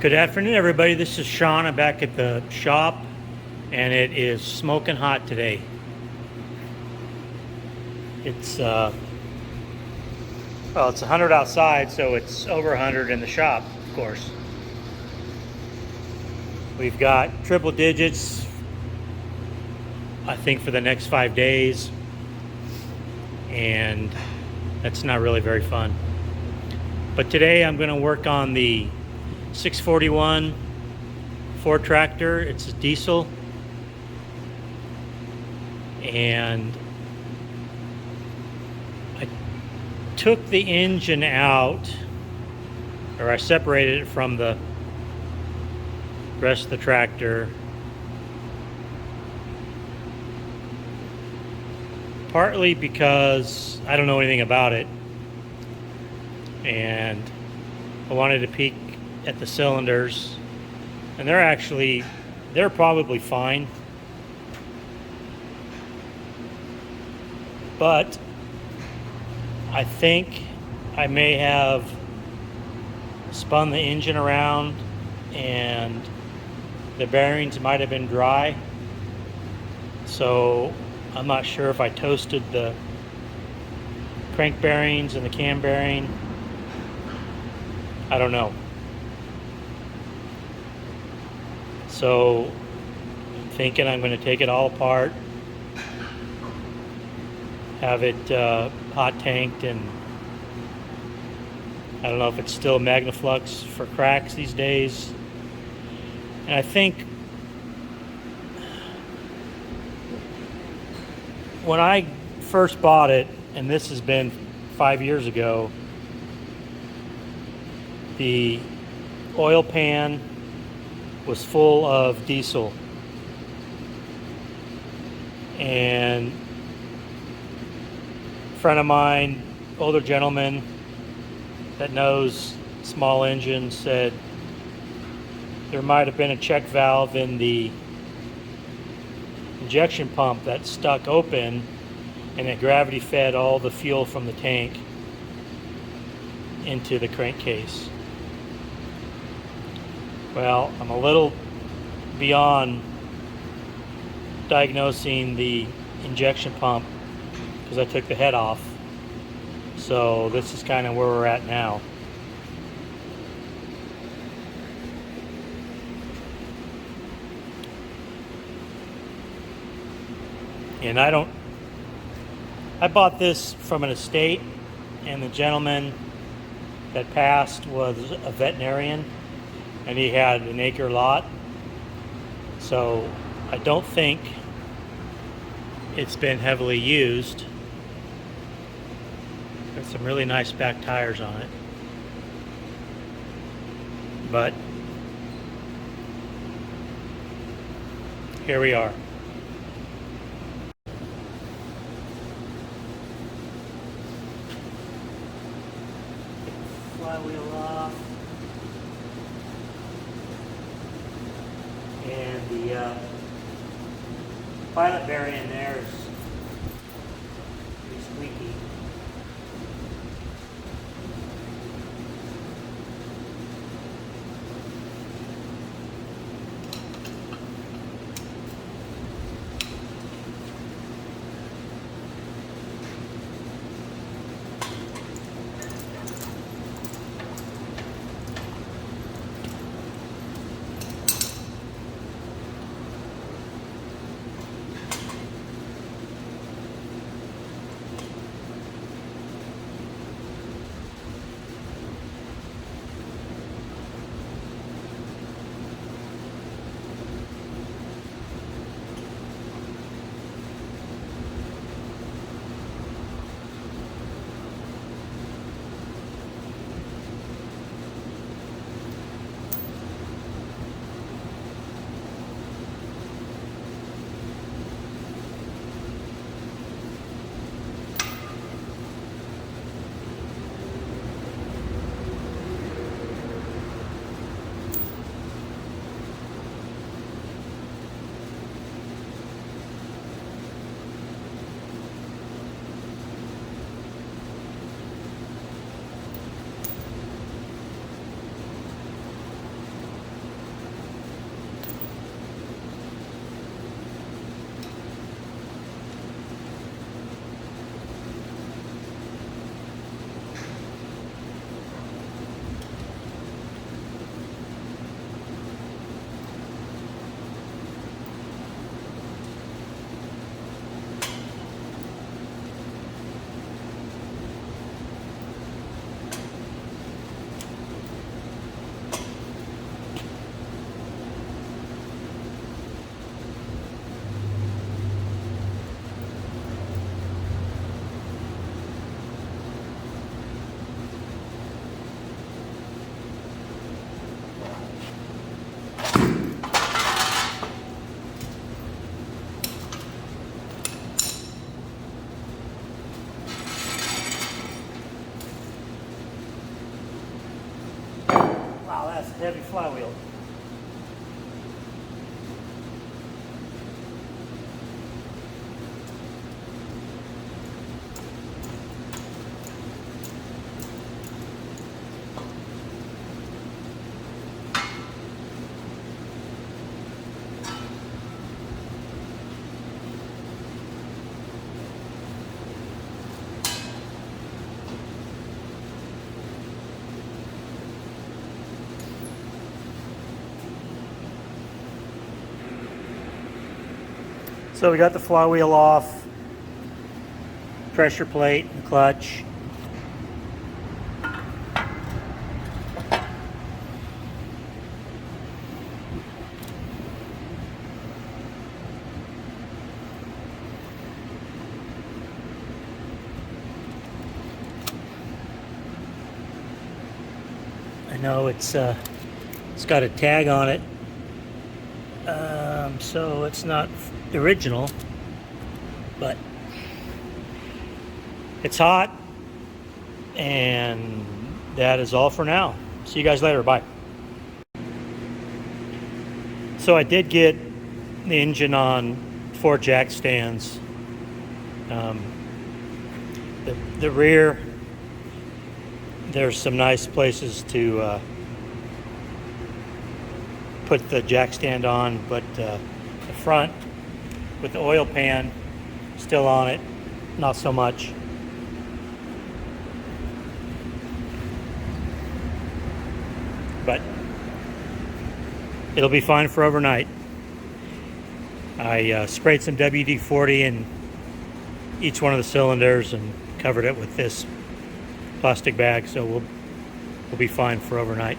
Good afternoon, everybody. This is Sean. I'm back at the shop, and it is smoking hot today. It's well, it's 100 outside, so it's over 100 in the shop, of course. We've got triple digits, I think, for the next 5 days, and that's not really very fun. But today I'm going to work on the 641 Ford tractor. It's a diesel, and I took the engine out, or I separated it from the rest of the tractor, partly because I don't know anything about it, and I wanted to peek at the cylinders, and they're probably fine, but I think I may have spun the engine around and the bearings might have been dry, so I'm not sure if I toasted the crank bearings and the cam bearing. I don't know. So I'm thinking I'm going to take it all apart, have it hot tanked, and I don't know if it's still Magnaflux for cracks these days. And I think when I first bought it, and this has been 5 years ago, the oil pan was full of diesel, and a friend of mine, older gentleman that knows small engines, said there might have been a check valve in the injection pump that stuck open, and it gravity fed all the fuel from the tank into the crankcase. Well, I'm a little beyond diagnosing the injection pump because I took the head off. So this is kind of where we're at now. And I bought this from an estate, and the gentleman that passed was a veterinarian, and he had an acre lot. So I don't think it's been heavily used. Got some really nice back tires on it. But here we are. Flywheel off, and the pilot bearing in there is pretty squeaky. heavy flywheel. So we got the flywheel off, pressure plate, and clutch. I know it's got a tag on it, so it's not original, but it's hot, and that is all for now. See you guys later. Bye. So I did get the engine on 4 jack stands. The rear, there's some nice places to put the jack stand on, but the front with the oil pan still on it, not so much. But it'll be fine for overnight. I sprayed some WD-40 in each one of the cylinders and covered it with this plastic bag, so we'll be fine for overnight.